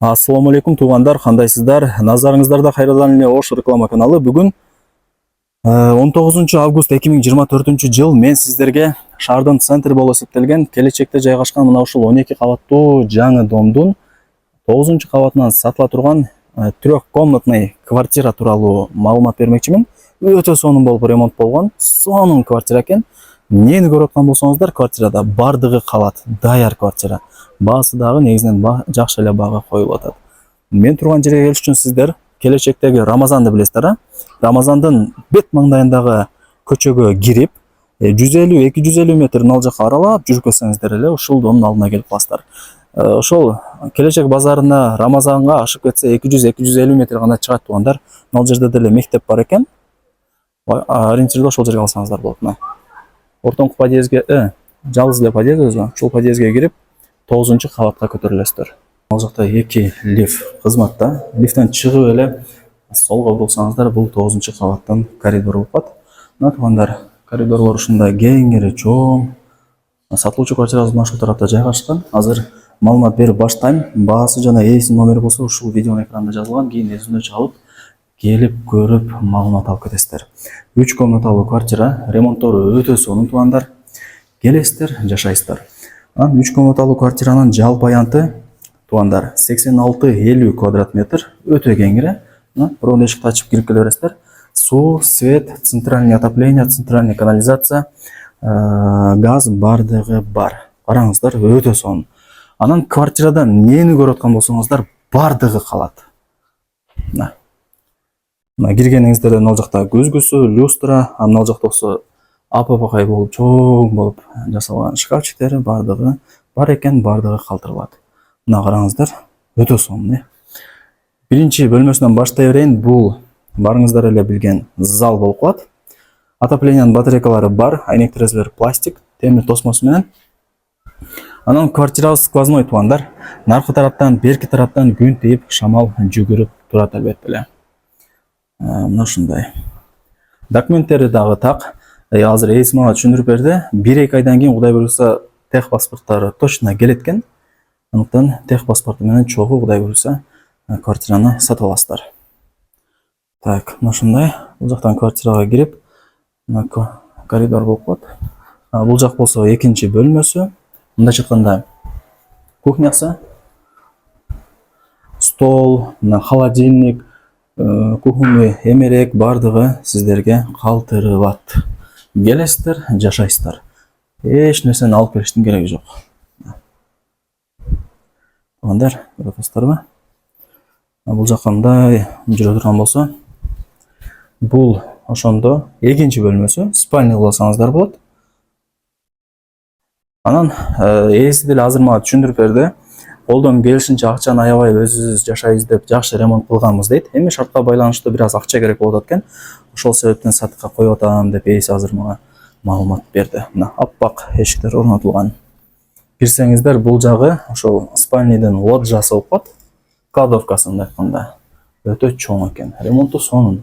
Ассаламу алейкум туугандар, кандайсыздар? Назарыңыздарда кайрадан эле Ош реклама каналы. Бүгүн 19 август 2024 жыл мен сиздерге шаардын центри болуп эсептелген келечекте жайгашкан мына ушул 12 кабаттуу жаңы домдун 9 кабатынан сатыла турган трехкомнатный квартира тууралуу маалымат бермекчимин. Өтө сонун болуп ремонт болгон, сонун квартира экен. Нени көрүп аткан болсоңуздар, квартирада бардыгы калат, даяр квартира. Баасы дагы негизинен жакшы эле баага коюлуп атат. Мен турган жерге келиш үчүн сиздер келечектеги Рамазанды билесиздер, Рамазандын бет маңдайындагы көчөгө кирип, 150-250 метрдин ал жака аралап жүрүп кетсеңиздер эле ушул домдун алдына келип каласыздар. Ошол келечек базарына Рамазанга ашып кетсе 200-250 метр гана чыгат туугандар. Ал жерде деле мектеп бар экен. Ориентирди ошол жерге алсаңыздар болот. Ортоңку подъездге, жалгыз эле подъезд өзү. Ушул подъездге кирип 9 кабатка көтөрүлөсүздөр. Ал жакта 2 лифт кызматта. Лифттен чыгып эле солго бурсаңыздар, бул 9 кабаттан коридор болуп калат. Мына туугандар, коридорлор ушундай кеңири чоң. Сатылуучу квартирабыз мына ушул тарапта жайгашкан. Азыр маалымат берип баштайм. Баасы жана ээсинин номери болсо ушул видеонун экранында жазылган. Кийин өзүнө чалып, келип көрүп маалымат алып кетесиздер. 3 комнаталуу квартира, ремонттору өтө сонун туугандар. Келесиздер, жашайсыздар. 3 комнаталуу квартиранын жалпы аянты туугандар 86-50 квадрат метр, өтө кеңири. Бирок эшикти ачып кирип келе бересиздер. Суу, свет, центральный отопление, центральный канализация, газ бардыгы бар. Караңыздар, өтө сонун. Анан квартирада нени көрүп аткан болсоңуздар, бардыгы калат. Киргениңизде ал жакта көзгүсү, люстра, ал жакта болсо апапакай болуп, чоң болуп жасалган шкафчиктери бардыгы бар экен, бардыгы калтырылат. Мына караңыздар, өтө сонун. Биринчи бөлмөсүнөн баштай берейин. Бул барыңыздар эле билген зал болуп калат. Отоплениянын батарейкалары бар, айнек терезелер пластик, темир тосмосу менен. Анан квартирабыз сквозной туугандар. Наркы тараптан, берки тараптан күн тийип, шамал жүгүрүп турат албетте эле. Мына ушундай. Документтери дагы так. Азыр ээси мага түшүндүрүп берди. 1-2 айдан кийин Кудай буйруса тех паспорттары точно келет экен. Андыктан тех паспорту менен чогуу Кудай буйруса квартираны сатып аласыздар. Так, мына ушундай. Бул жактан квартирага кирип, мына коридор болуп калат. Бул жак болсо экинчи бөлмөсү. Мындайча айтканда кухнясы, стол, холодильник, кухонный эмерек бардыгы сиздерге калтырылат. Келесиздер, жашайсыздар. Эч нерсени алып келиштин кереги жок. Туугандар, көрүп атасыздарбы? Бул жакка мындай жүрө турган болсо, бул ошондо экинчи бөлмөсү, спальня кылсаңыздар болот. Анан ээси деле азыр мага түшүндүрүп берди. Колдон келишинче акчаны аябай өзүбүз жашайбыз деп жакшы ремонт кылганбыз дейт. Эми шартка байланыштуу бир аз акча керек болуп атат экен. Ошол себептен сатыкка коюп атам деп ээси азыр мага маалымат берди. Мына аппак эшиктер орнотулган. Кирсеңиздер, бул жагы ошол спальнядын лоджиясы болуп калат. Кладовкасы мындай айтканда. Өтө чоң экен. Ремонту сонун.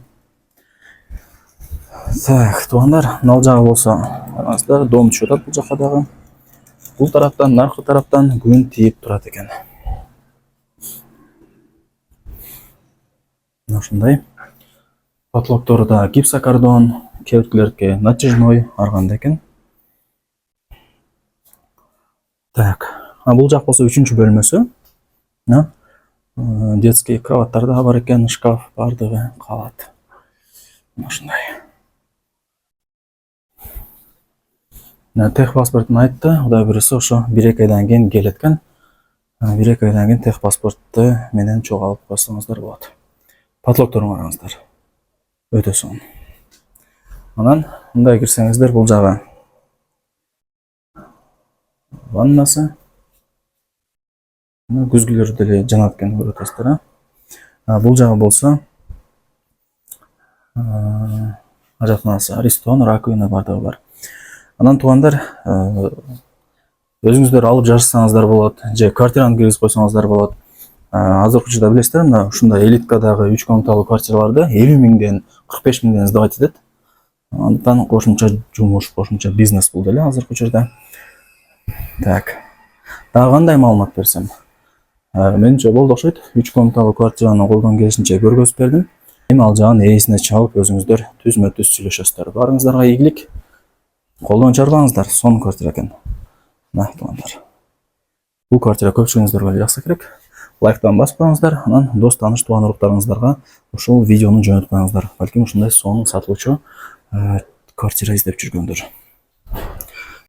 Так, туугандар, мына жагы болсо, караңыздар, дом түшүп атат бул жакка дагы. Бул тараптан, наркы тараптан күн тийип турат экен. Мына ушундай. Потолоктору да гипсокартон, кеберткилерге натяжной арганда экен. Так, бул жак болсо 3-чү бөлмөсү. Детский кроваттар да бар экен, шкаф бардыгы калат. Мына ушундай. Тех паспортун айтты, Кудай буйруса ошо 1-2 айдан кийин келет экен. 1-2 айдан кийин тех паспортту менен чогуу алып койсоңуздар болот. Потолокторун караңыздар. Өтө сонун. Анан мындай кирсеңиздер, бул жагы ваннасы. Күзгүлөр деле жанат экен, көрүп атасыздар. Бул жагы болсо ажатканасы, аристон, раковина бардыгы бар. Анан туугандар, өзүңүздөр алып жашасаңыздар болот, же квартираны киргизип койсоңуздар болот. Азыркы учурда билесиздер, мына ушундай элиткадагы 3 комнаталуу квартираларды 50 миңден 45 миңден сдавать этет. Андан кошумча жумуш, кошумча бизнес бул деле азыркы учурда. Так. Дагы кандай маалымат берсем? Менимче болду окшойт. 3 комнаталуу квартираны колдон келишинче көргөзүп бердим. Эми ал жагын ээсине чалып өзүңүздөр түзмө түз сүйлөшөсүздөр. Барыңыздарга ийгилик. Колдон чарбаңыздар, сонун квартира экен. Мына туугандар. Бул квартира көпчүлүгүңүздөргө жакса керек. Лайктан басып коюңуздар, анан дос тааныш тууган уруктарыңыздарга ушул видеону жөнөтүп коюңуздар. Балким ушундай сонун сатылуучу квартира издеп жүргөндөр.